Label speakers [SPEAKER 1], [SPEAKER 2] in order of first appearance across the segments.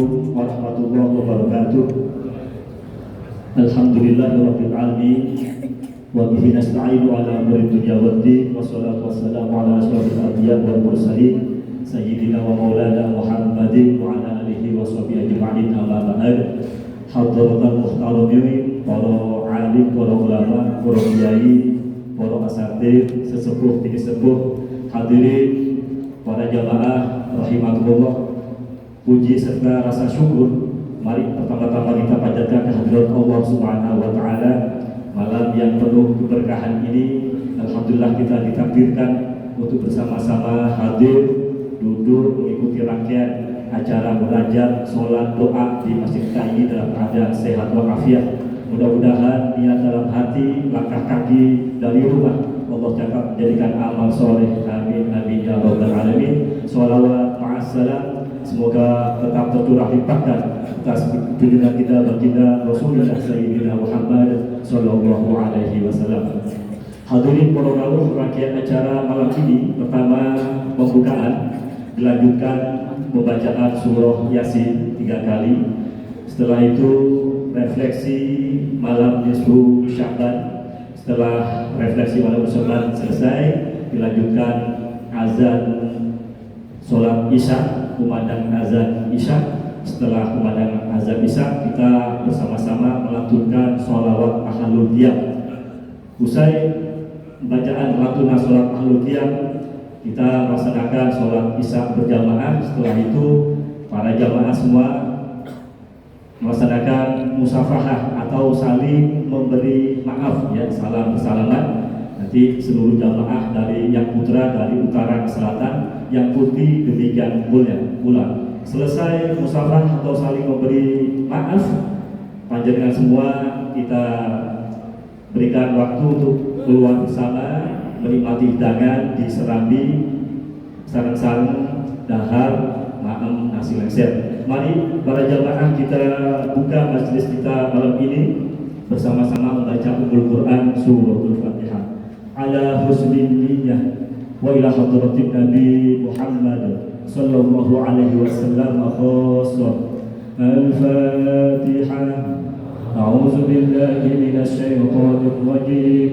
[SPEAKER 1] warahmatullahi wabarakatuh. Alhamdulillahirabbil alamin wa bihi nasta'inu ala umuri dunya waddin wassalatu wassalamu ala asyrofil anbiya wal mursalin sayyidina wa maulana Muhammadin wa ala alihi wa sahbihi ajma'in amma ba'd. Hadratul muhtaramin, para alim, para ulama, para kiai, para asatidz, sesepuh, tinggi sepuh, hadirin, para jamaah rahimakumullah. Puji serta rasa syukur mari pertama-tama kita panjatkan kehadirat Allah Subhanahu wa taala. Malam yang penuh keberkahan ini, alhamdulillah kita ditakdirkan untuk bersama-sama hadir, duduk mengikuti rangkaian acara munajat, sholat, doa di masjid kita ini dalam keadaan sehat walafiat. Mudah-mudahan niat dalam hati, langkah kaki dari rumah Allah cakap menjadikan amal soleh. Amin amin ya rabbal alamin. Sholawat ma'assalam, semoga tetap tercurah limpahkan atas junjungan kita baginda Rasulullah Sayyidina Muhammad sallallahu alaihi wasallam. Hadirin para rawuh, rangkaian acara malam ini pertama pembukaan, dilanjutkan pembacaan surah Yasin 3 kali. Setelah itu refleksi malam nisfu Sya'ban. Setelah refleksi malam Sya'ban selesai, dilanjutkan azan sholat Isya, kumandang azan Isya. Setelah kumandang azan Isya, kita bersama-sama melantunkan sholawat ahlul qiyam. Usai bacaan melantunkan sholawat ahlul qiyam, kita melaksanakan sholat Isya berjamaah. Setelah itu para jamaah semua melaksanakan musafahah atau saling memberi maaf, ya, salam bersalaman. Nanti seluruh jamaah dari yang putra dari utara ke selatan, yang putih demikian pula. Selesai musafah atau saling memberi maaf, panjenengan semua kita berikan waktu untuk keluar bersama, menikmati hidangan di Serambi, sarang-sarang, dahar, maem, nasi lengser. Mari para jamaah kita buka majelis kita malam ini bersama-sama membaca Ummul Quran Suratul Fatihah. Ala husnin niyyah wa ila hadratin Nabi Muhammad sallallahu alaihi wasallam khassah. Al-Fatihah. A'udzu billahi minasy syaithanir rajim.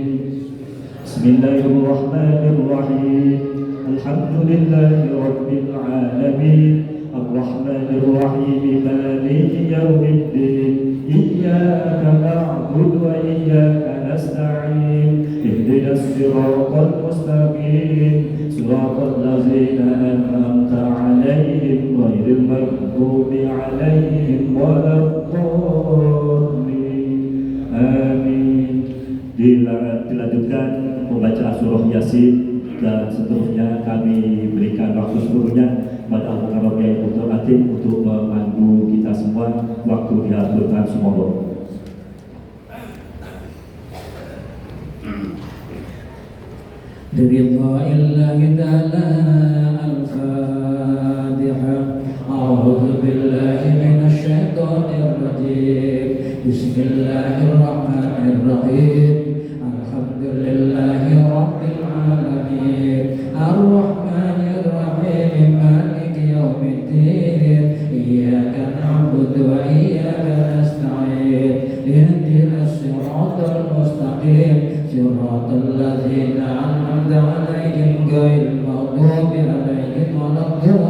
[SPEAKER 1] Bismillahirrahmanirrahim. Alhamdulillahi rabbil alamin. Ar-Rahmanir Rahim. Maliki yaumiddin. Iyyaka na'budu wa iyyaka nasta'in. Ihdinas siratal mustaqim. Siratal ladzina an'amta 'alaihim ghairil maghdubi 'alaihim waladdallin. Amin. Dilanjutkan pembacaan surah Yasin dan seterusnya. Kami berikan waktu seluruhnya pada Al-Mukarrabiyah Dr. Atim untuk memandu kita semua. Waktu diaturkan semoga. Billahi ta'ala al-Fatihah. A'udzu billahi minasy syaithanir rajim. Bismillahirrahmanirrahim. Alhamdulillahi rabbil alamin. Ar-Rahmanir Rahim. Maliki yaumiddin. Iyyaka na'budu wa iyyaka nasta'in. Ihdinas siratal mustaqim. Siratal ladzina an'amta 'alaihim ghairil maghdubi 'alaihim waladdallin.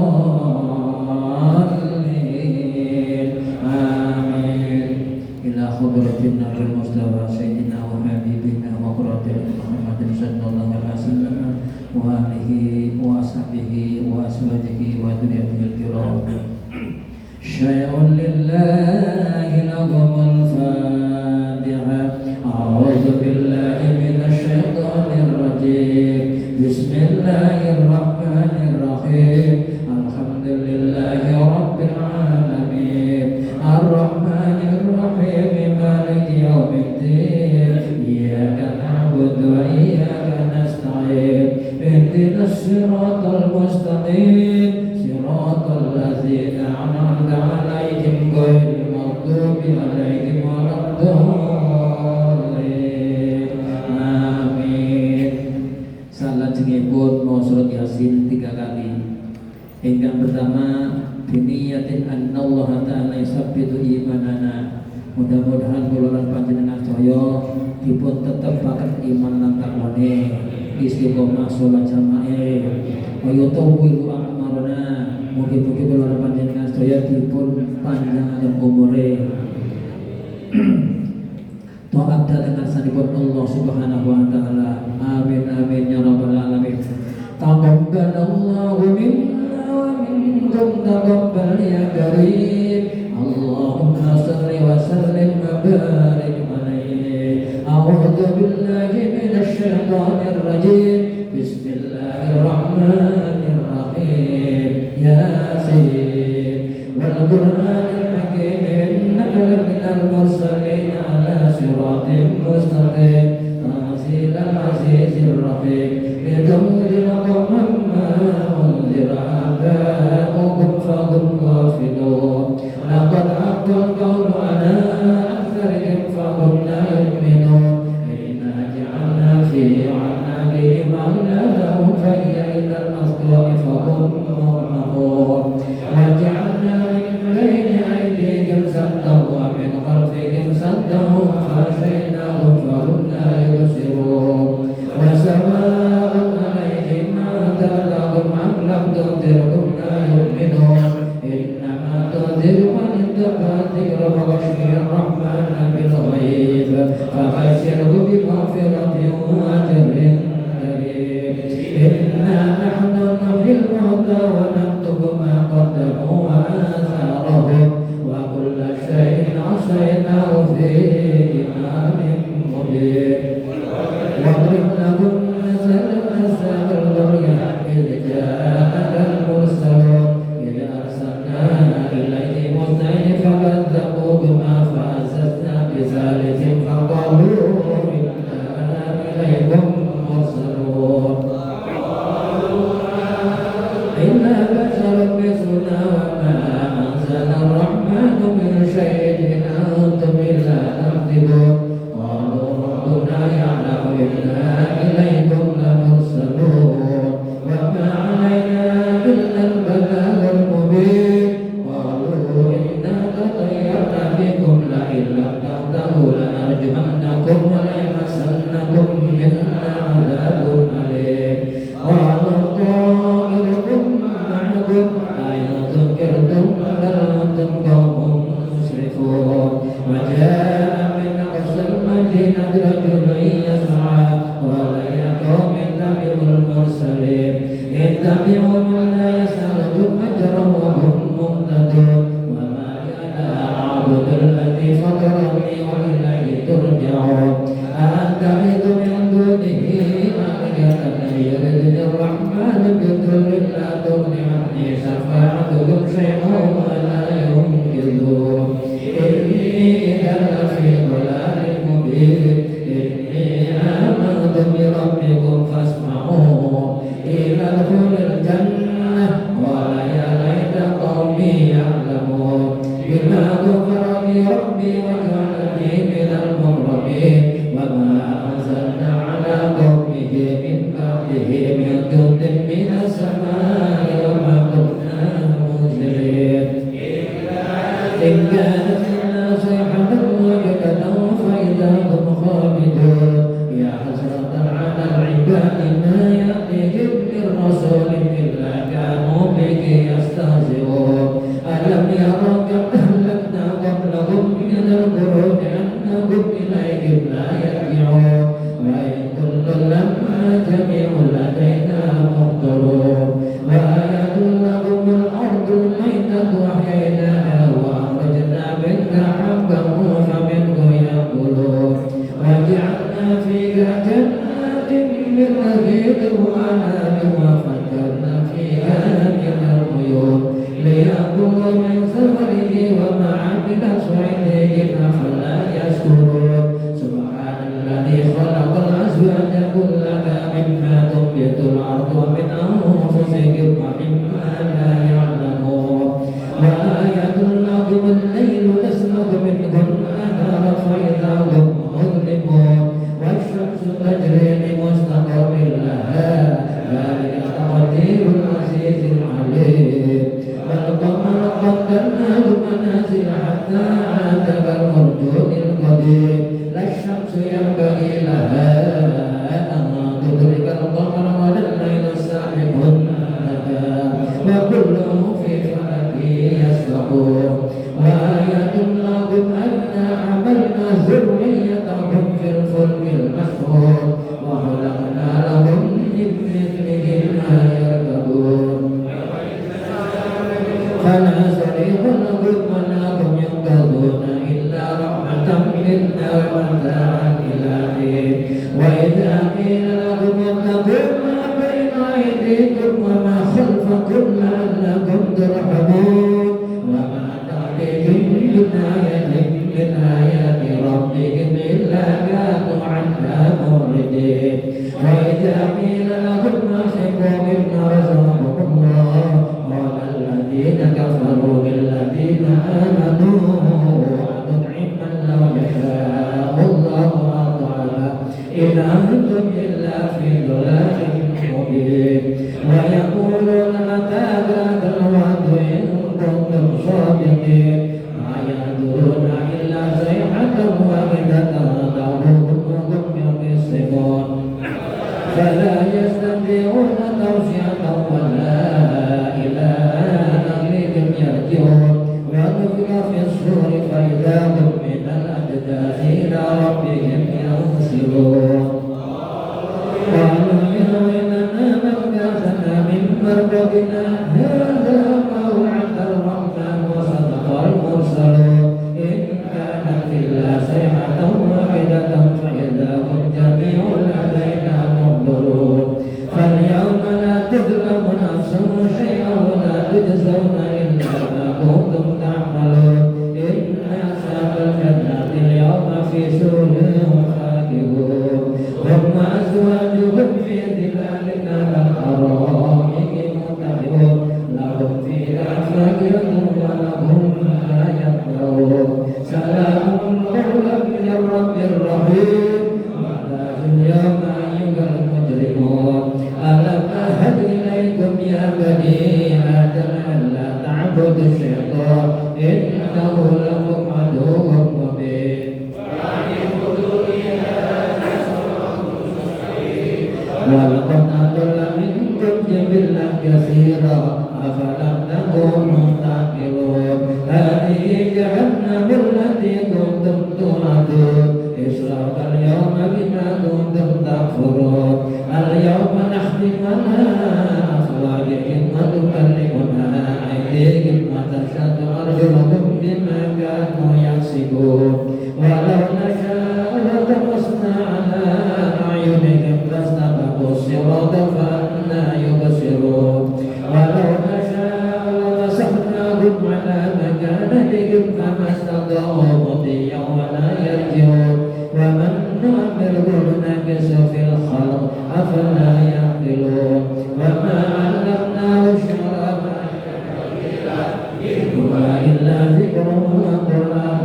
[SPEAKER 1] Amin. Ila hadratin Nabil Mustafa Sayyidina wa Habibina wa qurratin Muhammadin sallallahu alaihi wasallam wa alihi wa sahbihi wa azwajihi wa dzurriyyatihi al-kiram. Syai'un lillahi lahumul Fatihah. A'udzu billahi minasy syaithanir rajim. Bismillahirrahmanirrahim. Alhamdulillahi rabbil alamin. Ar-Rahmanir Rahim. Maliki yaumiddin. Iyyaka na'budu wa iyyaka nasta'in. Ihdinas siratal mustaqim. Siratal ladzina an'amta 'alaihim ghairil maghdubi 'alaihim
[SPEAKER 2] ta'ala yusabbitu imanana. Mudah-mudahan kula panjenengan saya dipun tetepaken iman lan takwane, istiqomah salat jamaah, wa yutawwilu a'marana. Mugi-mugi kula panjenengan saya dipun panjangaken umure. Taat dengan sanipun Allah Subhanahu wa taala. Amin amin ya rabbal alamin. Taqabbalallahu minna wa minkum taqabbal ya karim. Allahumma shalli wa sallim wa barik alaihi. A'udzu billahi minasy syaithanir rajim. Bismillahirrahmanirrahim. Yasin wal Qur'anil hakim innaka laminal mursalin ala siratim mustaqim. Tanzilal azizir rahim. Litunzira qauman ma unzira aba'uhum fahum ghafilun. Laqad haqqal qawlu ala aktharihim fahum la yu'minun. Inna ja'alna fi a'naqihim aghlalan fa hiya ilal asqa'i fahum muqmahun. Wa ja'alna min bayni aydihim saddan wa min khalfihim saddan faghshaynahum fahum la yubsirun. Wa sawa'un 'alaihim anzartahum am lam tunzirhum la yu'minun. Innama tunziru man ittaba'a dzikra wa khashiya ar-rahmana bil ghaib fabashshirhu bi maghfiratin wa ajrin karim. Inna nahnu nuhyil mauta wa naktubu ma qaddamu wa atharahum wa kulla shay'in ahsaynahu fi imamin mubin. واضرب لهم مثلا أصحاب القرية إذ جاءها المرسلون إذ أرسلنا إليهم اثنين فكذبوهما فعززنا بثالث فقالوا إنا إليكم مرسلون. إنا بشر مثلنا وما أنزل الرحمن من شيء إن أنتم إلا تكذبون. قالوا ربنا يعلم إنا إليكم لمرسلون وما علينا إلا البلاغ المبين. قالوا إنا تطيرنا بكم لئن لم تنتهوا لنرجمنكم وليمسنكم منا عذاب أليم. قالوا طائركم معكم أئن ذكرتم بل أنتم قوم مسرفون. وجاء من أقصى المدينة رجل يسعى قال يا قوم اتبعوا المرسلين اتبعوا من لا يسألكم أجرا وهم مهتدون. وما أنا أعبد الذي فطرني وإليه ترجعون. أأتخذ من دونه آلهة يردني الرحمن بضر لا تغن عني شفاعتهم شيئا ولا ينقذون. إني إذا لفي ضلال مبين. إني آمنت بربكم فاسمعون. قيل ادخل الجنة قال يا ليت قومي يعلمون. بما غفر لي ربي وجعلني من المقربين. وما أنزلنا على قومه من بعده من جند من السماء وما كنا منزلين. إن كانت إلا صيحة واحدة فإذا هم خامدون. يا حسرة على العباد ما يأتيهم من رسول إلا كانوا به يستهزئون. ألم يروا كم أهلكنا قبلهم من القرون أنهم إليهم لا يرجعون. وإن كل لما جميع لدينا محضرون. وآية لهم الأرض الميتة أحييناها وأخرجنا من المنازل حتى عاد كالمرجون القديم لا الشمس ينبغي لها أن تدرك القمر ولا الليل سابق النهار وكلهم في فلك يسبحون وآية لهم أنا حملنا ذريتهم في الفلك المشحون وخلقنا لهم من مثله ما يركبون فلا صريخ لهم ولا هم ينقذون إلا رحمة منا ومتاعا إلى حين وإذا قيل لهم اتقوا ما بين أيديكم وما خلفكم لعلكم ترحمون وما تأتيهم من آية من آيات ربهم إلا كانوا عنها معرضين وإذا قيل لهم أنفقوا مما رزقكم الله قال الذين كفروا للذين آمنوا أنطعم من لو يشاء الله أطعمه إن أنتم إلا في ضلال مبين ويقولون متى هذا الوعد إن كنتم صادقين ما ينظرون إلا صيحة واحدة تأخذهم وهم يخصمون فلا يستطيعون توصية ولا إلى أهلهم يرجعون ونفخ في الصور فإذا هم من الأجداث إلى ربهم ينسلون قالوا يا ويلنا من بعثنا من مرقدنا هذا ما وعد الرحمن وصدق المرسلون إن كانت إلا صيحة واحدة فإذا هم جميع لدينا محضرون فاليوم لا تظلم نفس شيئا ولا تجزون إلا ما كنتم تعملون إن أصحاب الجنة اليوم في سرور خالدون هم وأزواجهم في ظلال على الأرائك متكئون لهم فيها فاكهة ولهم ما يدعون سلام قولا من رب رحيم وامتازوا اليوم أيها المجرمون ألم أعهد إليكم يا بني آدم ألا تعبدوا الشيطان إنه لكم عدو مبين ولقد أضل منكم جبلا كثيرا أفلم تكونوا تعقلون هذه جهنم التي كنتم توعدون اصلوها اليوم بما كنتم تكفرون اليوم نختم على أفواههم وتكلمنا أيديهم وتشهد أرجلهم بما كانوا يكسبون ولو نشاء لطمسنا على أعينهم فاستبقوا الصراط فأنى يبصرون ولو نشاء لمسخناهم على مكانتهم فما استطاعوا مضيا ولا يرجعون ومن نؤمره نكس في الخلق أفلا يعقلون وما علمناه الشعر ما إلا ذكر وقرآن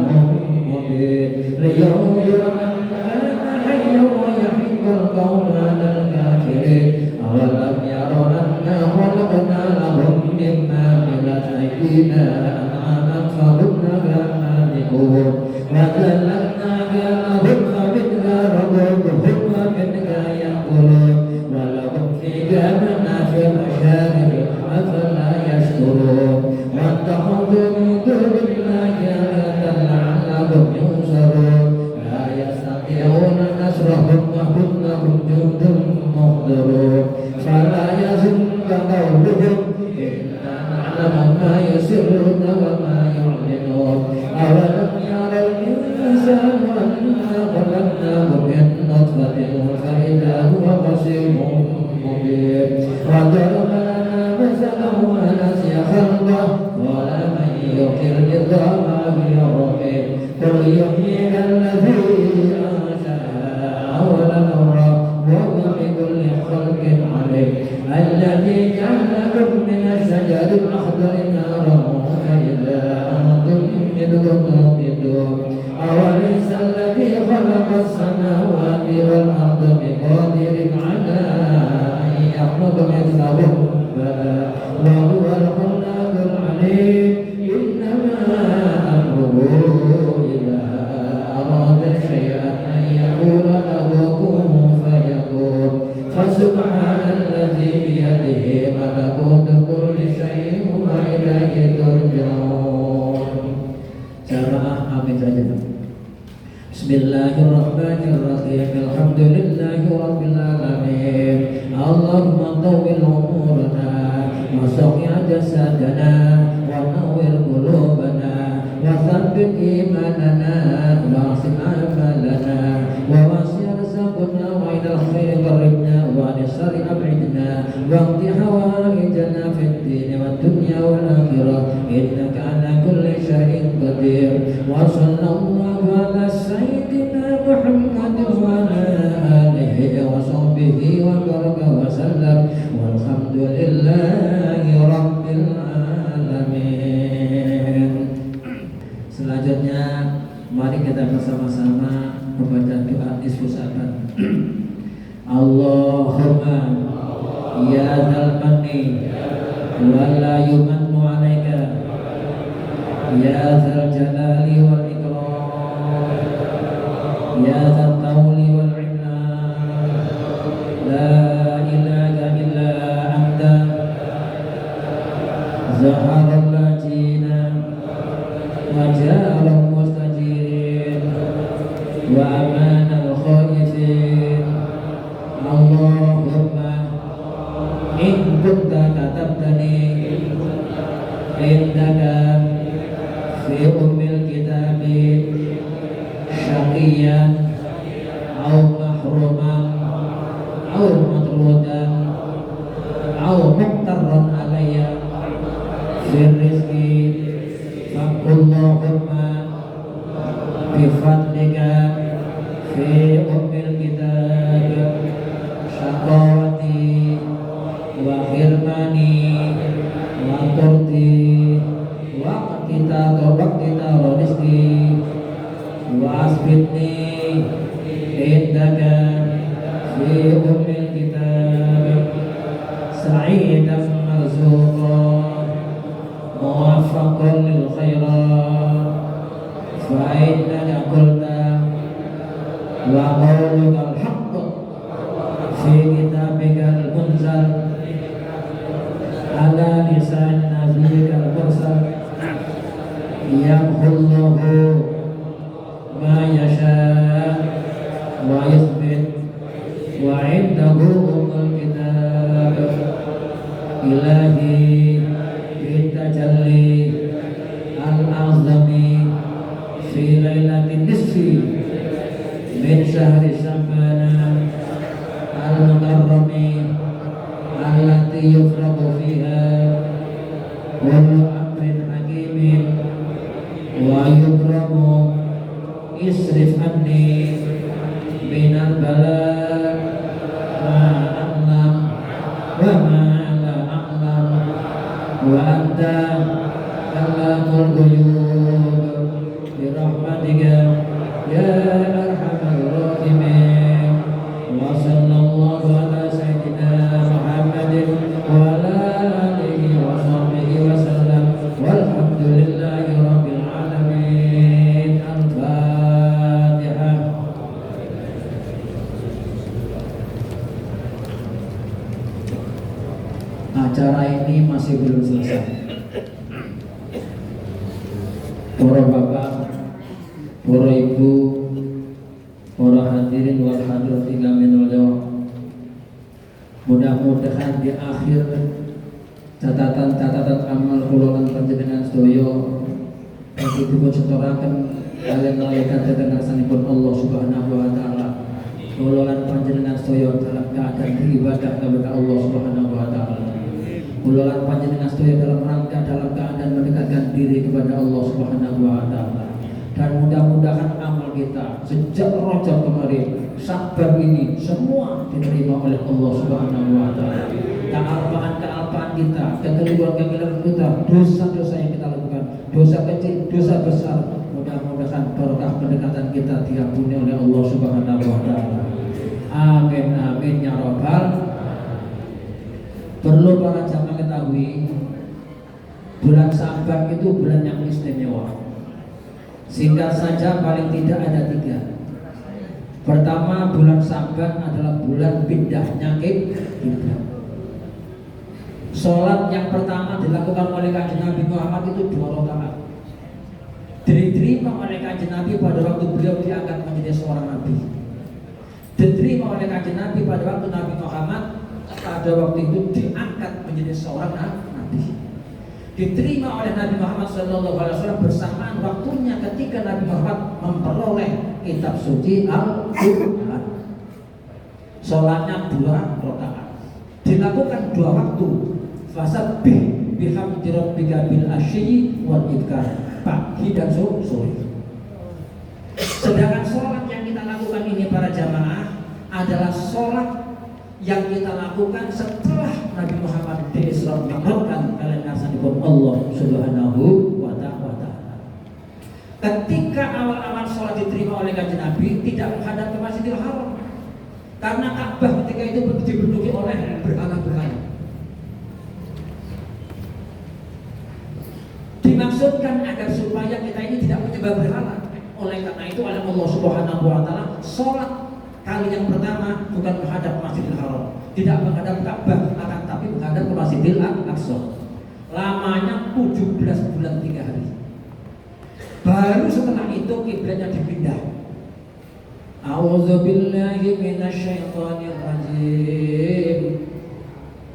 [SPEAKER 2] مبين لينذر من كان حيا ويحق القول على الكافرين أولم يروا أنا خلقنا لهم مما عملت أيدينا أنعاما فهم لها مالكون وذللناها لهم فمنها ركوبهم ومنها يأكلون ولهم فيها منافع مشارب أفلا يشكرون واتخذوا من دون الله آلهة لعلهم ينصرون لا يستطيعون نصرهم وهم لهم جند محضرون فلا يحزنك قولهم إنا نعلم ما يسرون وما يعلنون أولم يرى الإنسان أنا خلقناه من نطفة فإذا هو خصيم مبين وضرب لنا مثلا ونسي خلقه قال من يحيي العظام وهي رميم قل يحييها الذي أنشأها أول مرة وهو بكل خلق عليم الذي جعل لكم من الشجر الأخضر نارا فإذا أنتم منه توقدون أوليس الذي خلق السماوات والأرض بقادر على أن يخلق مثلهم بلى وهو الخلاق العليم إنما Jamaah amin saja. Bismillahirrahmanirrahim. Alhamdulillahi rabbil alamin. Allahumma tawwil umurana wa sahih jasadana wa nawwir qulubana wa thabbit imanana wa asim amalana wa wasi' rizqana wa ila khairi qaribna wa an syarri ab'idna wa qdi hawaijana fid din wa dunya wal akhirah innaka ala kulli syai'in qadir. Wa sallallahu ala sayyidina Muhammad wa ala alihi wa sahbihi wa baraka wa sallam walhamdulillahi rabbil alamin. Selanjutnya mari kita bersama-sama membaca doa nisfu Sa'ban. Allahumma ya dzal manni wa la yumannu 'alaika ya dzal jalali wal ikram ya dzal tawli wal 'ikram la ilaha illa anta zaharul lajina wa ja'alul mustajirin wa amanal khaifin. Allahumma in kunta katabtani indaka fi ummil kitabi syaqiyan au mahruman au matrudan au muqtarran alayya fi rizqi Allahumma bi fadlika fi ummil kitab syaqawati wa hirmani wa turdi wa qita rizqi wa asbitni indaka fi ummil kitab sa'idan marzuqan muwaffaqan lil khairat fa innaka qulta wa qawluka al-haqq fi kitabikal munzal ala lisan nabiyyikal mursal yamhullahu ma yasha wa yuthbit wa indahu ummul kitab. Ilahi bitajalli al-azami fi lailatin nisfi min syahri Sya'ban al-mukarrami allati yufraqu fiha kullu amrin hakimin wa yukramu isrif anni minal bala ma a'lam wa ma la a'lam wa anta allamul ghuyub bi rahmatika ya arhamar rahimin. Wa sallallahu ala sayyidina Muhammadin wa ala alihi wa sahbihi wa sallam walhamdulillahi rabbil alamin. Al-Fatihah. Acara ini masih belum selesai. Para bapak, para ibu, para hadirin wal hadirat minal jawab. Mudah-mudahan di akhir catatan amal kula panjenengan sedaya pun setoraken kaliyan malaikat dhateng ngarsanipun Allah Subhanahu wa taala. Kula panjenengan sedaya dalam keadaan beribadah kepada Allah Subhanahu wa taala. Kula panjenengan sedaya dalam keadaan mendekatkan diri kepada Allah Subhanahu wa taala. Dan mudah-mudahan amal kita sejak Rajab kemarin Sya'ban ini semua diterima oleh Allah Subhanahu wa taala. Kealpaan kita, kekeliruan kita, dosa-dosa yang kita lakukan, dosa kecil, dosa besar, mudah-mudahan berkah pendekatan kita diampuni oleh Allah Subhanahu wa taala. Amin amin ya rabbal. Perlu para jamaah ketahui, bulan Sya'ban itu bulan yang istimewa. Singkat saja paling tidak ada 3. Pertama, bulan Sya'ban adalah bulan pindahnya kiblat. Sholat yang pertama dilakukan oleh Kanjeng Nabi Muhammad itu 2 rakaat. diterima oleh Kanjeng Nabi pada waktu beliau diangkat menjadi seorang nabi. Diterima oleh Kanjeng Nabi pada waktu Nabi Muhammad pada waktu itu diangkat menjadi seorang nabi. Diterima oleh Nabi Muhammad SAW bersamaan waktunya ketika Nabi Muhammad memperoleh kitab suci Al-Quran. Sholatnya 2 rakaat, dilakukan 2 waktu. Fasabbih bihamdi rabbika bil asyi wal ibkar, pagi dan sore. Sedangkan sholat yang kita lakukan ini para jamaah adalah sholat yang kita lakukan setelah Nabi Muhammad Isra Mi'rajkan kalian nasanipun Allah Subhanahu wa ta'ala. Ketika awal-awal sholat diterima oleh Kanjeng Nabi tidak menghadap ke Masjidil Haram, karena Ka'bah ketika itu dipenuhi oleh berhala-berhala. Dimaksudkan agar supaya kita ini tidak menyembah berhala. Oleh karena itu oleh Allah Subhanahu wa ta'ala, sholat kali yang pertama bukan menghadap Masjidil Haram, tidak menghadap Ka'bah, akan tapi menghadap ke Masjidil Aqsa. Lamanya 17 bulan 3 hari. Baru setelah itu kiblatnya dipindah. A'udzu billahi minasyaitonir rajim.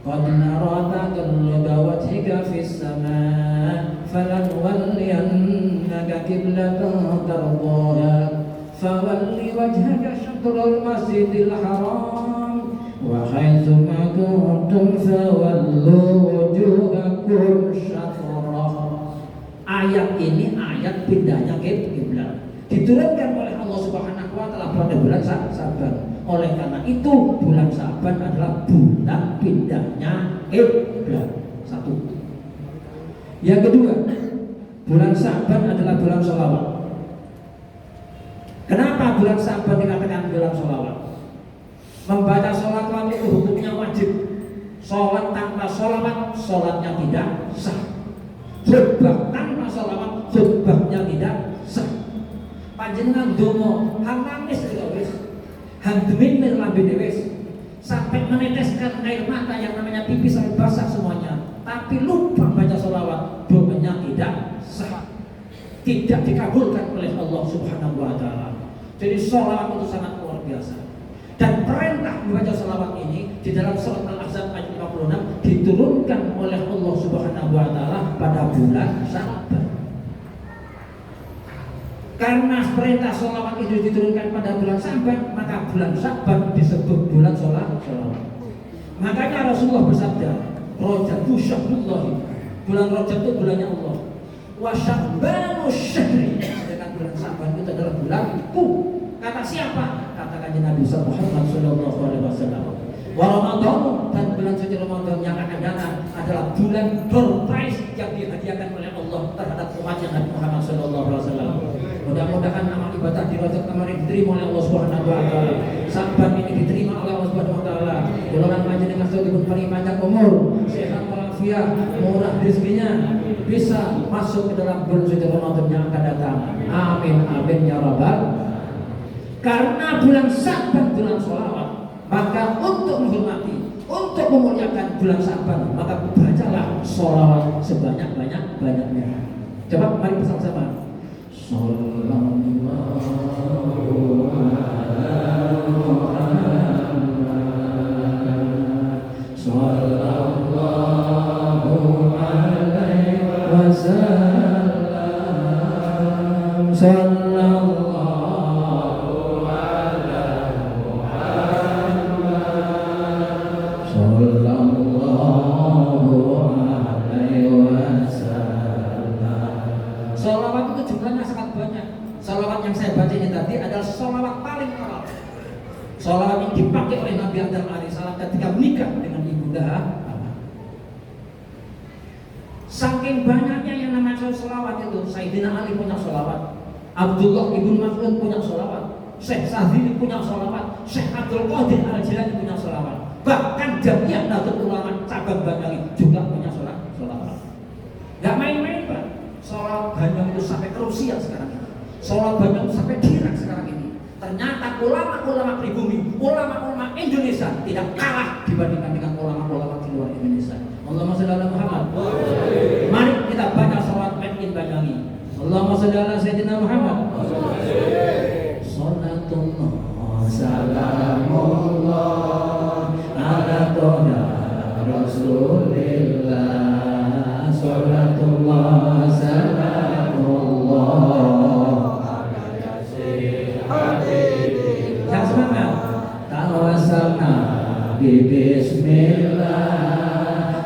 [SPEAKER 2] Qad nara taqalluba wajhika fis samaa falanwalliyannaka qiblatan tardaha fawalli wajhaka syatrul masjidil haram wa haitsu ma kuntum fawallu wujuhakum syatrah. Ayat ini ayat pindahnya kiblat, diturunkan oleh Allah Subhanahu wa ta'ala pada bulan Sa'ban. Oleh karena itu bulan Sa'ban adalah bulan pindahnya kiblat. 1. Yang kedua, bulan Sa'ban adalah bulan sholawat. Kenapa bulan Sa'ban dikatakan bulan sholawat? Membaca sholawat itu hukumnya wajib. Sholat tanpa sholawat, sholatnya tidak sah. Khutbah tanpa sholawat, khutbahnya tidak sah. Panjenengan dongo hamamis wis, handemin lambe wis, sampai meneteskan air mata yang namanya pipi sampai basah semuanya, tapi lupa baca sholawat, doanya tidak sah, tidak dikabulkan oleh Allah Subhanahu wa ta'ala. Jadi sholawat itu sangat luar biasa. Dan perintah membaca sholawat ini di dalam surat Al-Ahzab ayat 56 diturunkan oleh Allah Subhanahu wa ta'ala pada bulan Sa'ban. Karena perintah sholawat itu diturunkan pada bulan Sa'ban, maka bulan Sa'ban disebut bulan sholawat. Makanya Rasulullah bersabda, Rajab syahrullah, bulan Rajab itu bulannya Allah. Wa Sya'banu syahri, sedangkan bulan Sa'ban itu adalah bulanku. Kata siapa? Kata Kanjeng Nabi Muhammad sallallahu alaihi wasallam. Wa Ramadan, dan bulan suci Ramadan yang akan datang adalah bulan door prize yang dihadiahkan oleh Allah terhadap umatnya Nabi Muhammad sallallahu alaihi wasallam. Mudah-mudahan amal ibadah di Rajab kemarin diterima oleh Allah Subhanahu wa taala. Sa'ban ini diterima oleh Allah Subhanahu wa taala. Golongan panjenengan sedaya paling panjang umur, sehat walafiat, murah rezekinya, bisa masuk ke dalam bulan suci Ramadan yang akan datang. Amin amin ya rabbal. Karena bulan Sa'ban bulan sholawat, maka untuk menghormati, untuk memuliakan bulan Sa'ban, maka bacalah sholawat sebanyak-banyaknya. Coba mari bersama-sama. Sallallahu alaihi wasallam. Sallallahu sholawat yang dipakai oleh Nabi Adam alaihissalam ketika menikah dengan ibunda Hawa. Saking banyaknya yang namanya sholawat itu, Sayyidina Ali punya sholawat, Abdullah ibn Mas'ud punya sholawat, Syekh Sa'di punya sholawat, Syekh Abdul Qadir Al-Jilani punya sholawat, bahkan Jamiah Nahdlatul Ulama cabang Banyuwangi juga punya sholawat. Gak main-main Pak. Sholawat Banyuwangi itu sampai ke Rusia sekarang ini. Sholawat Banyuwangi sampai di Irak sekarang ini. Ternyata ulama-ulama pribumi, ulama-ulama Indonesia tidak kalah dibandingkan dengan ulama-ulama di luar Indonesia. Allahumma shalli ala Muhammad. Mari kita baca sholawat made in Banyuwangi. Allahumma shalli ala sayyidina Muhammad. Salatullah salamullah ala toha Rasulillah. Salatullah salamullah ala yasin habibin. Yang semangat. Tawassalna bismillah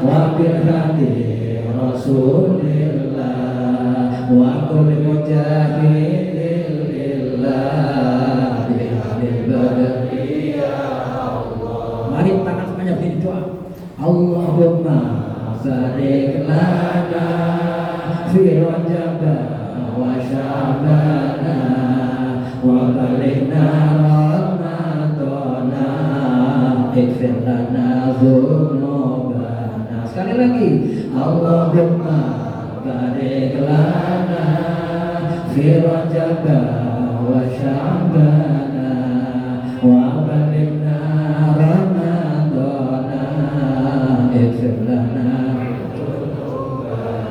[SPEAKER 2] wa bil hadi Rasulillah wa kulli mujahidin lillah bil badri ya Allah. Mari tangan semuanya beri doa. Allahumma barik lana fi Rajab wa Sya'ban wa balighna Ramadana ighfir lana dzunubana. Sekali lagi, Allahumma barik lana fi Rajab wa Sya'ban wa balighna Ramadana ighfir lana dzunubana.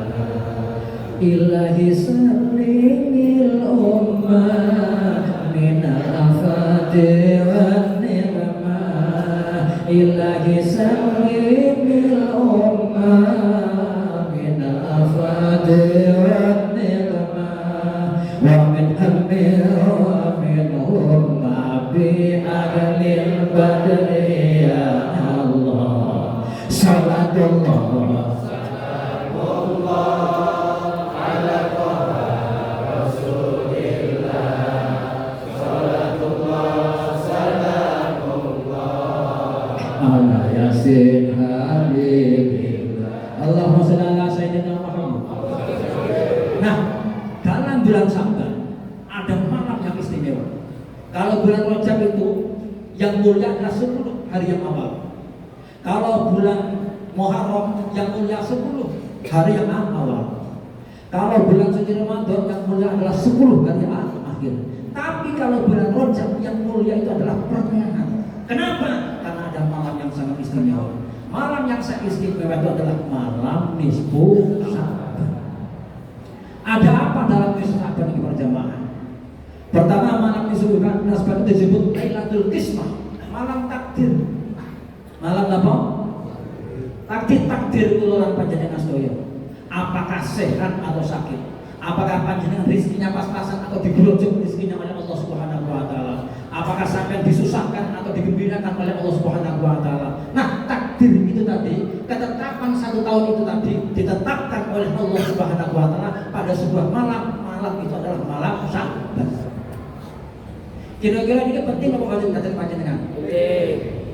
[SPEAKER 2] Ilahi salimil ummah min al-afati wan ni'mah. Ilahi salimil ummah min al-afati wan ni'mah wa min hammin wa min humma bi adlil badri ya Allah. Salatullah ala yasin habibillah. Allahumma shalli ala sayyidina Muhammad. Nah, dalam bulan Sya'ban ada malam yang istimewa. Kalau bulan Rajab itu yang mulia adalah 10 hari yang awal. Kalau bulan Muharram yang mulia 10 hari yang awal. Kalau bulan suci Ramadan yang mulia adalah 10 hari akhir. Tapi kalau bulan Rajab yang mulia itu adalah pertengahan. Kenapa? Karena ada malam yang sangat istimewa. Malam yang sangat istimewa itu adalah malam nisfu Sya'ban. Ada apa dalam nisfu Sya'ban ini berjamaah? Pertama, malam nisfu Sya'ban itu disebut Lailatul Qismah, malam takdir. Malam apa? Takdir kula panjenengan sedaya. Apakah sehat atau sakit? Apakah panjenengan rezekinya pas-pasan atau digelojok rezekinya oleh Allah Subhanahu wa taala? Apakah sampai disusahkan atau digembirakan oleh Allah Subhanahu wa taala? Nah, takdir itu tadi, ketetapan 1 tahun itu tadi ditetapkan oleh Allah Subhanahu wa taala pada sebuah malam. Malam itu adalah malam Sya'ban. Kira-kira ini penting apa penting datang panjenengan?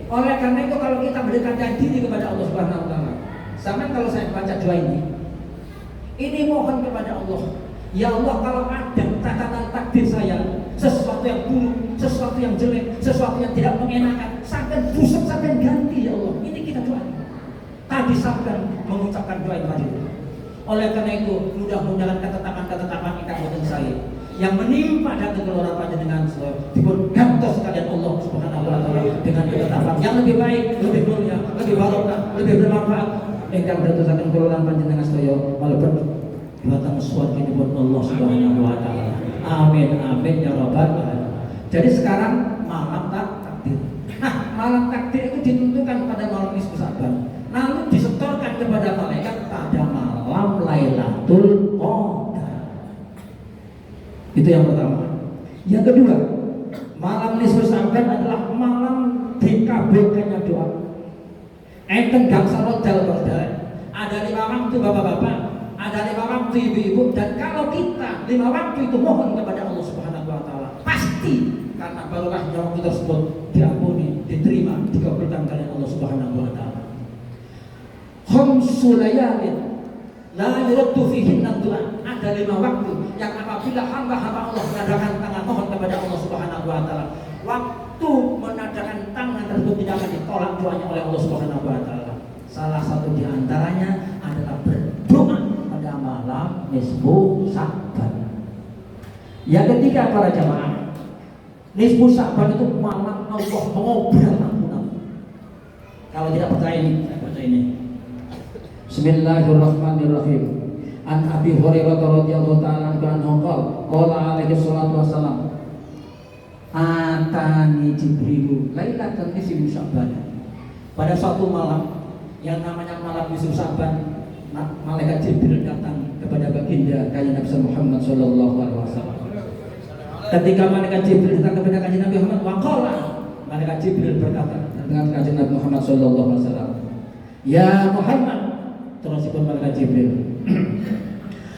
[SPEAKER 2] Oleh karena itu kalau kita mendekatkan diri kepada Allah Subhanahu wa taala, sama kalau saya baca doa ini mohon kepada Allah, ya Allah, kalau ada catatan takdir saya, sesuatu yang buruk, sesuatu yang jelek, sesuatu yang tidak mengenakan, sampai busuk, sampai ganti ya Allah. Ini kita doa. Tadi sampai mengucapkan doa itu tadi. Oleh karena itu, mudah-mudahan ketetapan-ketetapan ikatan saya yang menimpa dan keluaran panjenengan dipun gantos sekalian Allah Subhanahu wa taala dengan ketetapan yang lebih baik, lebih mulia, lebih barokah, lebih bermanfaat. Engkang dadosaken keluaran panjenengan sedaya walaupun datang suatu ini buat Allah Subhanahu wa taala. Amin amin ya rabbal alamin. Jadi sekarang malam takdir. Nah, malam takdir itu ditentukan pada malam nisfu Sya'ban. Lalu disetorkan kepada malaikat pada malam Lailatul Qadar. Itu yang pertama. Yang kedua, malam nisfu Sya'ban adalah malam dikabulkannya doa. Enten gangsal rodal berdal. Ada 5 waktu bapak-bapak, ada 5 waktu ibu-ibu, dan kalau kita 5 waktu itu mohon kepada Allah Subhanahu wa taala, pasti karena barokahnya waktu tersebut diampuni, diterima, dikabulkan oleh Allah Subhanahu wa taala. Khamsul layalin la yuraddu fihinna du'a. Ada 5 waktu yang apabila hamba-hamba Allah menadakan tangan mohon kepada Allah Subhanahu wa taala, waktu menadakan tangan tersebut tidak akan ditolak doanya oleh Allah Subhanahu wa taala. Salah satu di antaranya adalah berdoa pada malam nisfu Sya'ban. Yang ketiga para jamaah, nisfu Sya'ban itu malam Allah mengobrol ampunan. Kalau tidak percaya ini, saya baca ini. Bismillahirrahmanirrahim. An Abi Hurairah radhiyallahu ta'ala anhu qala alaihi salatu wassalam atani Jibril lailatan nisfi Sya'ban. Pada suatu malam yang namanya malam nisfu Sya'ban, malaikat Jibril datang kepada baginda kanjeng Nabi Muhammad sallallahu alaihi wasallam. Ketika malaikat Jibril datang kepada kanjeng Nabi Muhammad, waqala, malaikat Jibril berkata dengan kanjeng Nabi Muhammad sallallahu alaihi wasallam, "Ya Muhammad," terusipun malaikat Jibril,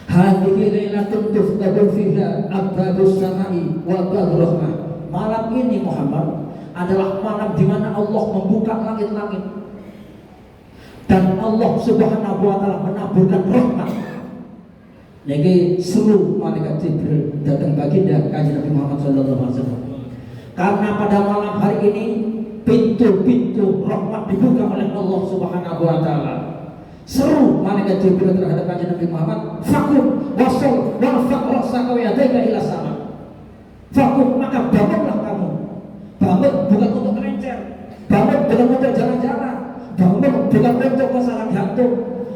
[SPEAKER 2] "hadhihi lailatun tuftahu fiha abwabus samai wa babur rahmah." Malam ini Muhammad adalah malam di mana Allah membuka langit-langit dan Allah Subhanahu wa taala menaburkan rahmat. Niki seru malaikat Jibril datang baginda kanjeng Nabi Muhammad sallallahu alaihi wasallam. Karena pada malam hari ini pintu-pintu rahmat dibuka oleh Allah Subhanahu wa taala. Seru malaikat Jibril terhadap kanjeng Nabi Muhammad, "Fakum wasal warfa' ra'saka wa yadayka ila sama." Fakum, maka bangunlah kamu. Bangun bukan untuk kerencer, bangun bukan untuk jalan-jalan, bangun bukan untuk kesalahan jantung,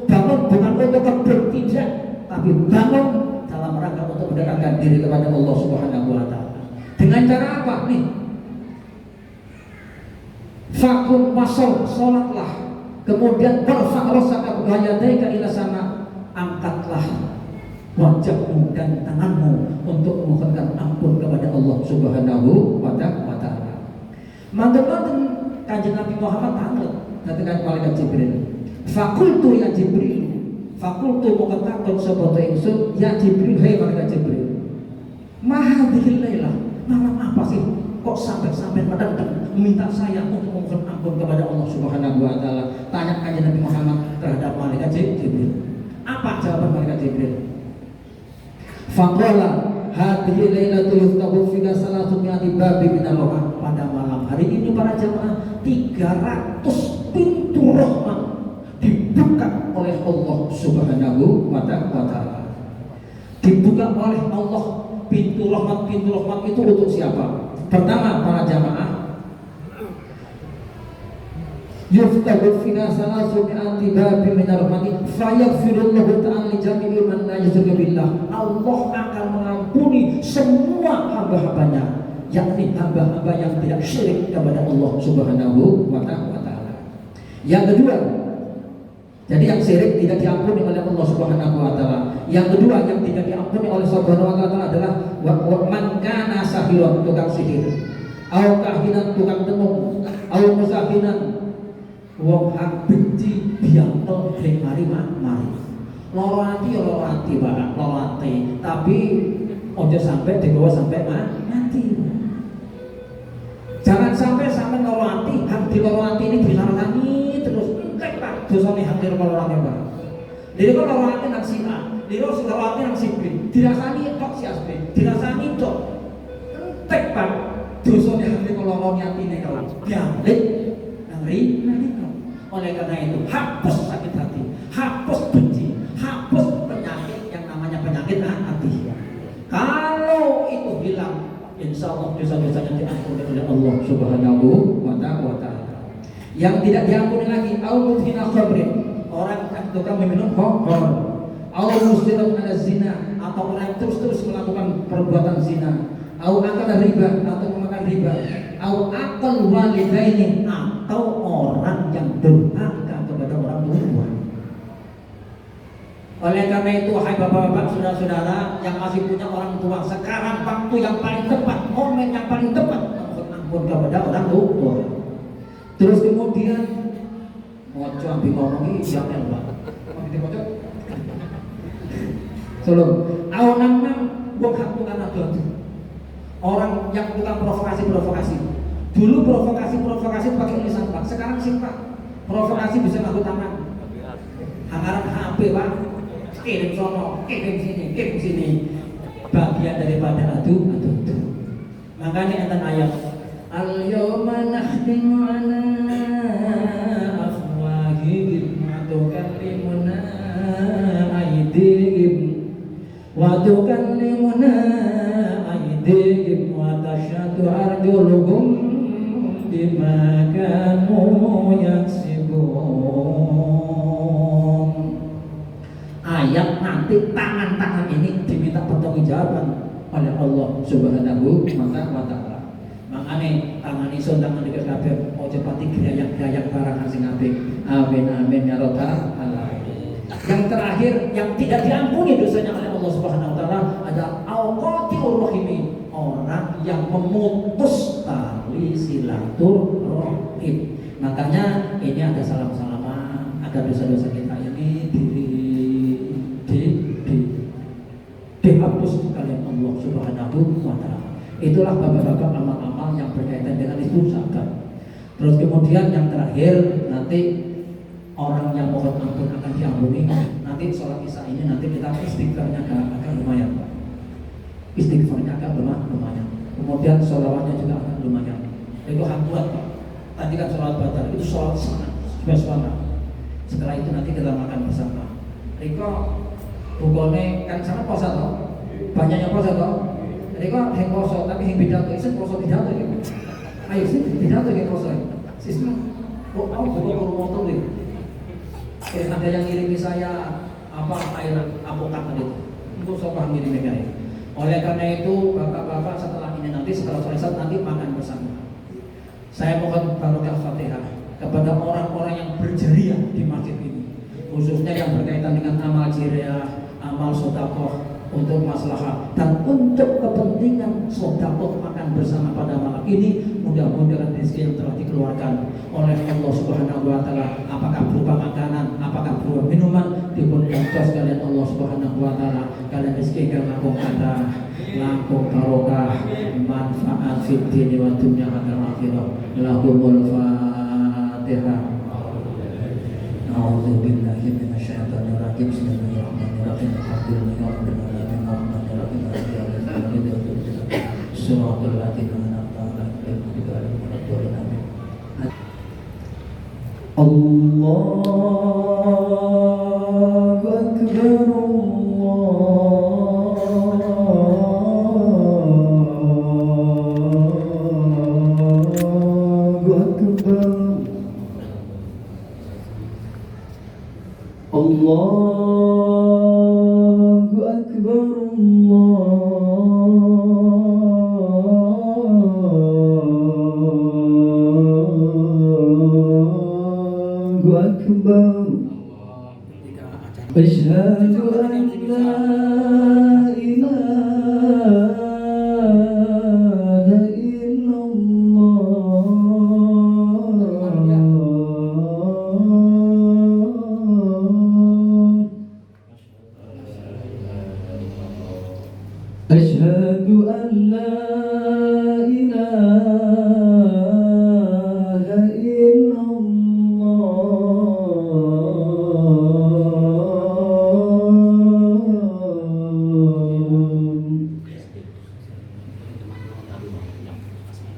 [SPEAKER 2] bangun bukan untuk kebun, tidak, tapi bangun dalam rangka untuk mendekatkan diri kepada Allah Subhanahu wa taala. Dengan cara apa nih? Fakum wasal, salatlah. Kemudian warfa' ra'saka wa yadayka ila sama, angkatlah wajahmu dan tanganmu untuk memohonkan ampun kepada Allah Subhanahu wa taala. Manten-manten kanjeng Nabi Muhammad takut dengan malaikat Jibril. Fakultu ya Jibril, fakultu mongko takut sapa ingsun ya Jibril, hei malaikat Jibril. Mahadhil lailah, malam apa sih kok sampai mendadak meminta saya untuk memohon ampun kepada Allah Subhanahu wa taala? Tanya kanjeng Nabi Muhammad terhadap malaikat Jibril. Apa jawaban malaikat Jibril? Faqala hadhihi lailatul yuftahu fiha salatun mi'ati babi minal rahmah. Pada malam hari ini para jamaah 300 pintu rahmat dibuka oleh Allah Subhanahu wa taala. Dibuka oleh Allah pintu rahmat itu untuk siapa? Pertama, para jamaah yuftahu fiha salatun mi'ati babi minal rahmah fayaghfirullahu ta'ala li jami'i man la yusyriku billah. Allah akan mengampuni semua hamba-hambanya, yakni hamba-hamba yang tidak syirik kepada Allah Subhanahu wa taala. Yang kedua, jadi yang syirik tidak diampuni oleh Allah Subhanahu wa taala. Yang kedua, yang tidak diampuni oleh Subhanahu wa taala adalah man kana sahiran, tukang sihir, au kahinan, tukang tenung, au musahinan, wong hak benci biangkel bling mari. Loro ati ya loro ati, Pak, loro ati. Tapi ojo sampai dibawa sampai mati. Jangan sampai loro ati, hak di loro ati ini dilarani terus. Entek, Pak, dosane hak di loro ati, Pak. Jadi kok loro ati nang si A, loro ati nang si B, dirasani tok si A, dirasani tok. Entek, Pak, dosane hak di loro ati ne kalau diambil nang ri. Oleh karena itu, hapus sakit hati, hapus benci, hapus penyakit yang namanya penyakit hati. Kalau itu hilang, insya Allah dosa-dosanya diampuni oleh Allah Subhanahu wa taala. Yang tidak diampuni lagi, al-mudhina khamrin, orang yang tukang meminum khamr, al-muslimun ala zina, atau orang yang terus melakukan perbuatan zina, au akal riba, atau memakan riba, au akal walidaini, atau orang yang durhaka kepada orang tua. Oleh karena itu, hai bapak-bapak, saudara-saudara yang masih punya orang tua, sekarang waktu yang paling tepat, momen yang paling tepat memohon ampun kepada orang tua. Terus kemudian mojo ambil ngomong ini siapa yang Pak? Solo, awanang wong hak tukang adu. Orang yang tukang provokasi. Dulu provokasi pakai lisan, Pak. Sekarang sih, Pak, provokasi bisa nganggo tangan. Anggaran HP, Pak. Kirim sono, kirim sini. Bagian daripada adu. Makanya enten ayat al-yawma nakhtimu ala afwahihim wa tukallimuna aydihim wa tashhadu arjuluhum bima kanu yaksibun. Ayat nanti nanti tangan-tangan ini diminta pertanggungjawaban oleh Allah Subhanahu wa taala. Makane tangan isun tangan dekat kabeh ojo pati gayang-gayang barang sing apik. Amin amin ya rabbal alamin. Yang terakhir yang tidak diampuni dosanya oleh Allah Subhanahu wa taala adalah al-qati'ur rahimi, orang yang memutus tali silaturahim. Makanya ini ada salam-salaman, ada dosa-dosa kita ini dihapus kalian Allah Subhanahu wa taala. Itulah bapak-bapak amal-amal yang berkaitan dengan istighfar. Terus kemudian yang terakhir nanti orang yang mohon ampun akan diampuni. Nanti sholat isya ini nanti kita istighfarnya agak lumayan, Pak. Istighfarnya agak lumayan. Kemudian sholawatnya juga agak lumayan. Itu hak buat, Pak. Tadi kan sholat badar itu sholat sangat spesial. Setelah itu nanti kita makan bersama. Riko bukone kan sana puasa toh, banyak yang puasa toh. Riko yang puasa tapi yang pidato itu puasa pidato gitu. Ayo sih pidato yang puasa. Sistem, oh bukan motor nih. Ada yang ngirimi saya air apokat tadi itu. Untuk soal ngirimi kayak. Oleh karena itu bapak-bapak setelah ini nanti setelah selesai nanti makan bersama. Saya mohon barokah Fatihah kepada orang-orang yang berjariah di masjid ini, khususnya yang berkaitan dengan amal jariah, amal sedekah untuk maslahah dan untuk kepentingan sedekah makan bersama pada malam ini. Mudah-mudahan rezeki yang telah dikeluarkan oleh Allah Subhanahu wa taala, apakah berupa makanan, apakah berupa minuman, dipun gantos kalian Allah Subhanahu wa taala, kalian rezeki kang langkung kathah, langkung barokah, manfaat fid dini wa dunya wal akhirah. Lahumul Fatihah. A'udzu billahi minasyaitonir rajim. Bismillahirrahmanirrahim. Alhamdulillahirabbil alamin. Suratul Latifa. Allahu Akbar, Allahu Akbar, Allahu Akbar, Asyhadu an la ilaha illallah. Asyhadu an la ilaha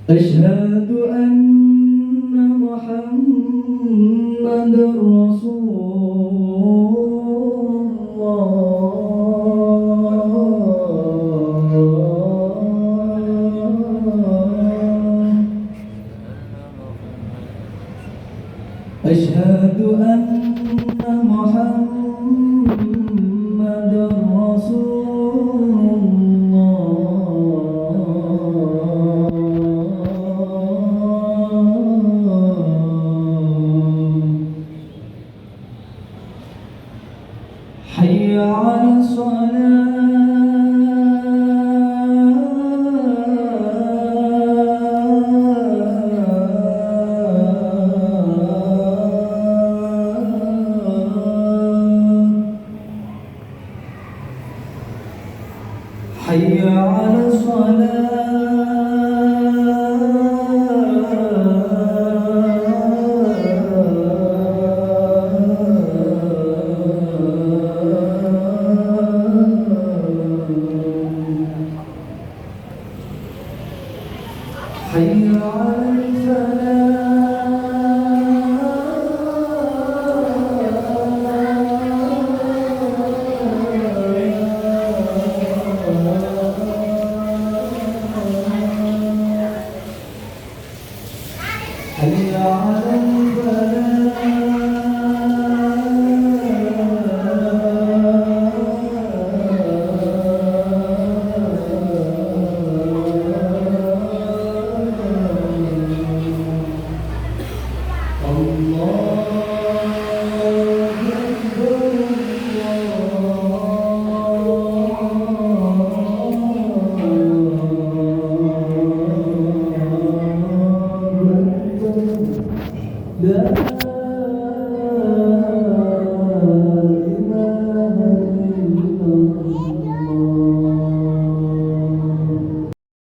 [SPEAKER 2] Asyhadu anna Muhammadar Rasulullah. Asyhadu anna Muhammadar Rasulullah. Hayya 'alas shalah. Hayya 'alas shalah. Hayya 'alal